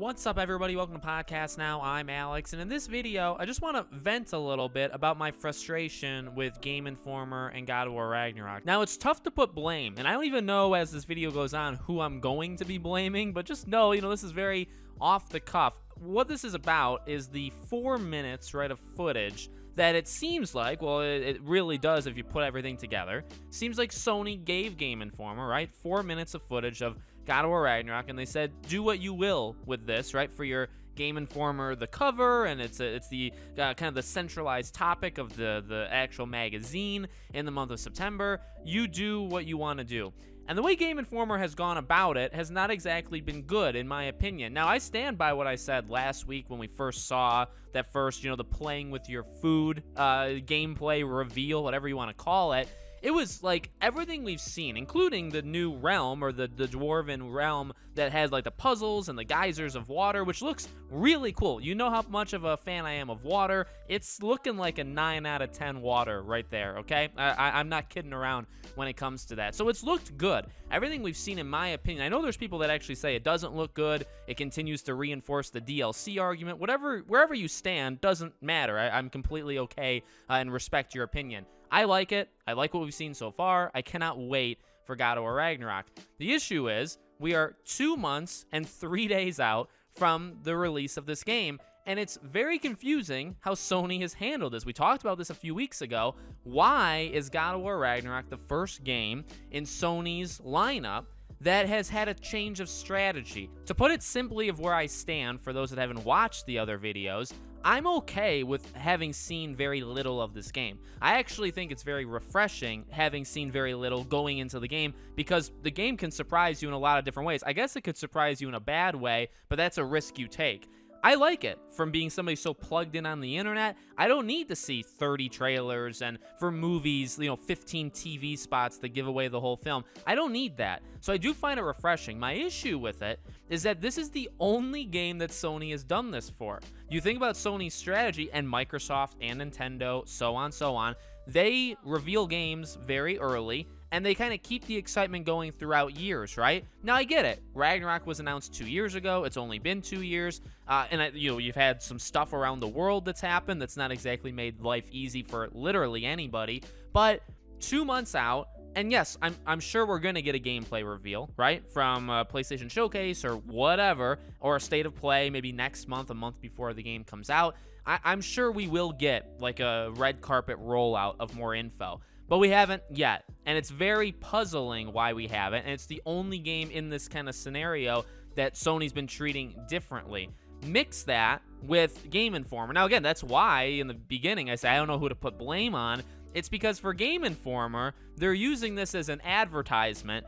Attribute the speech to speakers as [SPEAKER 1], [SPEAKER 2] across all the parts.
[SPEAKER 1] What's up, everybody? Welcome to Podcast Now. I'm Alex, and in this video, I just want to vent a little bit about my frustration with Game Informer and God of War Ragnarok. Now, it's tough to put blame, and I don't even know as this video goes on who I'm going to be blaming, but just know, this is very off the cuff. What this is about is the 4 minutes, right, of footage that it seems like, well, it really does if you put everything together. Seems like Sony gave Game Informer, right, 4 minutes of footage of God of War Ragnarok, and they said, do what you will with this, right, for your Game Informer, the cover, and it's the kind of the centralized topic of the actual magazine in the month of September. You do what you want to do. And the way Game Informer has gone about it has not exactly been good, in my opinion. Now, I stand by what I said last week when we first saw that first, the playing with your food gameplay reveal, whatever you want to call it. It was like everything we've seen, including the new realm, or the dwarven realm that has like the puzzles and the geysers of water, which looks really cool. You know how much of a fan I am of water. It's looking like a 9 out of 10 water right there, okay? I'm not kidding around when it comes to that. So it's looked good. Everything we've seen, in my opinion, I know there's people that actually say it doesn't look good. It continues to reinforce the DLC argument. Wherever you stand, doesn't matter. I'm completely okay and respect your opinion. I like it. I like what we've seen so far. I cannot wait for God of War Ragnarok. The issue is we are 2 months and 3 days out from the release of this game, and it's very confusing how Sony has handled this. We talked about this a few weeks ago. Why is God of War Ragnarok the first game in Sony's lineup that has had a change of strategy? To put it simply, of where I stand, for those that haven't watched the other videos, I'm okay with having seen very little of this game. I actually think it's very refreshing having seen very little going into the game, because the game can surprise you in a lot of different ways. I guess it could surprise you in a bad way, but that's a risk you take. I like it. From being somebody so plugged in on the internet, I don't need to see 30 trailers, and for movies, 15 TV spots that give away the whole film. I don't need that. So I do find it refreshing. My issue with it is that this is the only game that Sony has done this for. You think about Sony's strategy, and Microsoft and Nintendo, so on, they reveal games very early, and they kind of keep the excitement going throughout years, right? Now, I get it. Ragnarok was announced 2 years ago. It's only been 2 years. And you've had some stuff around the world that's happened that's not exactly made life easy for literally anybody. But 2 months out, and yes, I'm sure we're going to get a gameplay reveal, right? From a PlayStation Showcase or whatever, or a State of Play maybe next month, a month before the game comes out. I'm sure we will get like a red carpet rollout of more info. But we haven't yet, and it's very puzzling why we haven't, and it's the only game in this kind of scenario that Sony's been treating differently. Mix that with Game Informer. Now, again, that's why in the beginning I say I don't know who to put blame on. It's because for Game Informer, they're using this as an advertisement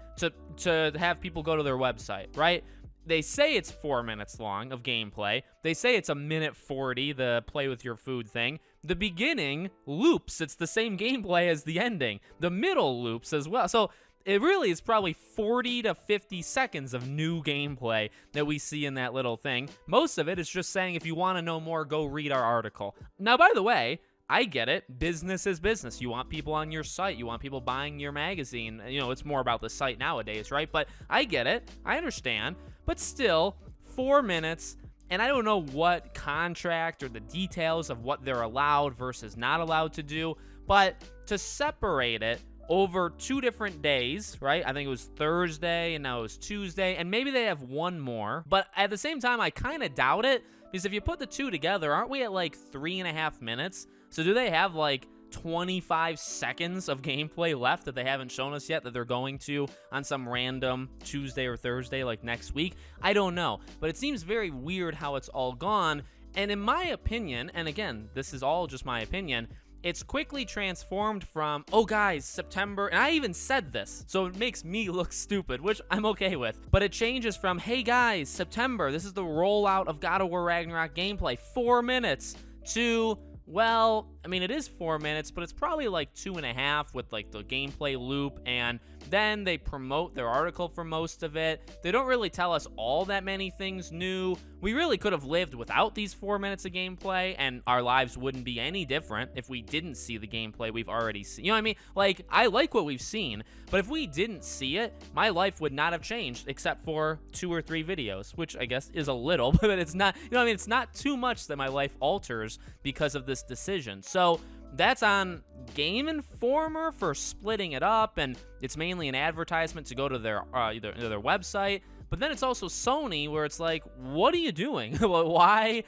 [SPEAKER 1] to have people go to their website, right? They say it's 4 minutes long of gameplay. They say it's 1:40, the play with your food thing. The beginning loops. It's the same gameplay as the ending. The middle loops as well. So it really is probably 40 to 50 seconds of new gameplay that we see in that little thing. Most of it is just saying, if you want to know more, go read our article. Now, by the way, I get it. Business is business. You want people on your site. You want people buying your magazine. It's more about the site nowadays, right? But I get it. I understand. But still, 4 minutes, and I don't know what contract or the details of what they're allowed versus not allowed to do, but to separate it over 2 different days, right? I think it was Thursday, and now it was Tuesday, and maybe they have one more. But at the same time, I kind of doubt it, because if you put the two together, aren't we at like 3.5 minutes? So do they have like 25 seconds of gameplay left that they haven't shown us yet, that they're going to on some random Tuesday or Thursday like next week? I don't know, but it seems very weird how it's all gone. And in my opinion, and again, this is all just my opinion, it's quickly transformed from, oh guys, September, and I even said this, so it makes me look stupid, which I'm okay with, but it changes from, hey guys, September, this is the rollout of God of War Ragnarok gameplay, 4 minutes, to, well, I mean, it is 4 minutes, but it's probably like 2.5 with like the gameplay loop and Then they promote their article for most of it. They don't really tell us all that many things new. We really could have lived without these 4 minutes of gameplay, and our lives wouldn't be any different if we didn't see the gameplay we've already seen. You know what I mean? Like, I like what we've seen, but if we didn't see it, my life would not have changed except for 2 or 3 videos, which I guess is a little, but it's not, you know what I mean? It's not too much that my life alters because of this decision. So that's on Game Informer for splitting it up, and it's mainly an advertisement to go to their either their website. But then it's also Sony, where it's like, what are you doing? Why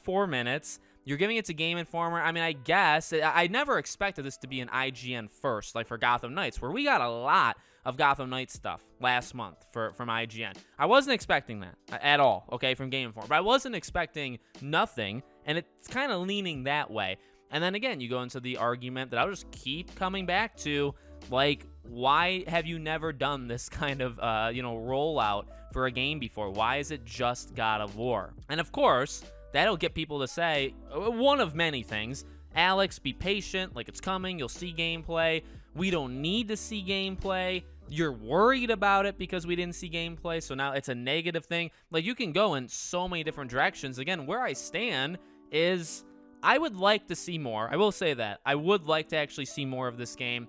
[SPEAKER 1] 4 minutes? You're giving it to Game Informer. I mean, I guess I never expected this to be an IGN first, like for Gotham Knights, where we got a lot of Gotham Knights stuff last month from IGN. I wasn't expecting that at all, okay, from Game Informer. But I wasn't expecting nothing, and it's kind of leaning that way. And then again, you go into the argument that I'll just keep coming back to, like, why have you never done this kind of, rollout for a game before? Why is it just God of War? And of course, that'll get people to say one of many things. Alex, be patient, like it's coming, you'll see gameplay. We don't need to see gameplay. You're worried about it because we didn't see gameplay, so now it's a negative thing. Like, you can go in so many different directions. Again, where I stand is I would like to see more. I will say that. I would like to actually see more of this game.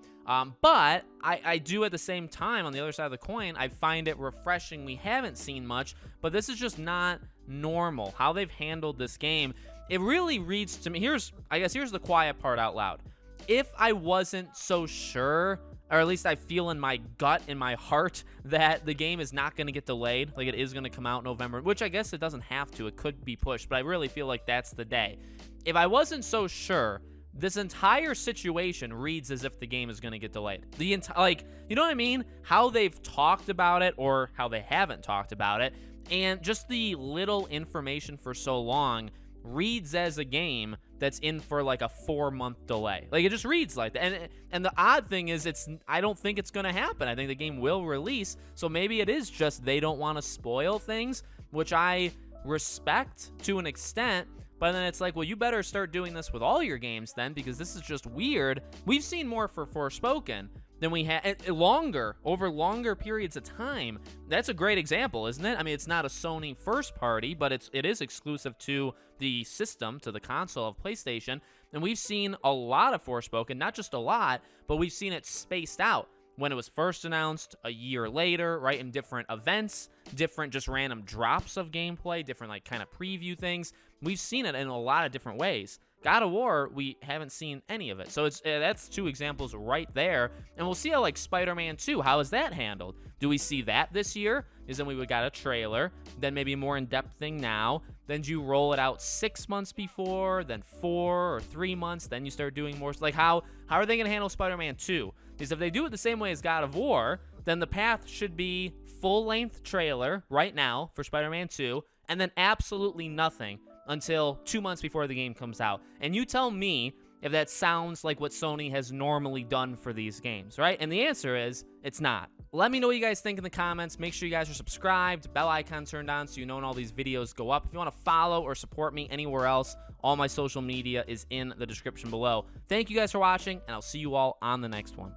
[SPEAKER 1] But I do at the same time, on the other side of the coin, I find it refreshing. We haven't seen much, but this is just not normal. How they've handled this game, it really reads to me. Here's the quiet part out loud. If I wasn't so sure, or at least I feel in my gut, in my heart, that the game is not going to get delayed, like it is going to come out in November, which I guess it doesn't have to. It could be pushed, but I really feel like that's the day. If I wasn't so sure, this entire situation reads as if the game is going to get delayed. You know what I mean? How they've talked about it or how they haven't talked about it, and just the little information for so long reads as a game that's in for like a 4-month delay. Like, it just reads like that. And the odd thing is, I don't think it's going to happen. I think the game will release, so maybe it is just they don't want to spoil things, which I respect to an extent. But then it's like, well, you better start doing this with all your games then, because this is just weird. We've seen more for Forspoken than we had over longer periods of time. That's a great example, isn't it? I mean, it's not a Sony first party, but it is exclusive to the system, to the console of PlayStation. And we've seen a lot of Forspoken, not just a lot, but we've seen it spaced out. When it was first announced, a year later, right, in different events, different just random drops of gameplay, different like kind of preview things. We've seen it in a lot of different ways. God of War, we haven't seen any of it. So that's 2 examples right there. And we'll see how, like, Spider-Man 2, how is that handled? Do we see that this year? Is then we got a trailer, then maybe a more in-depth thing now. Then do you roll it out 6 months before, then 4 or 3 months, then you start doing more? Like, how are they going to handle Spider-Man 2? Because if they do it the same way as God of War, then the path should be full-length trailer right now for Spider-Man 2, and then absolutely nothing until 2 months before the game comes out. And you tell me if that sounds like what Sony has normally done for these games, right? And the answer is, it's not. Let me know what you guys think in the comments. Make sure you guys are subscribed, bell icon turned on so you know when all these videos go up. If you want to follow or support me anywhere else, all my social media is in the description below. Thank you guys for watching, and I'll see you all on the next one.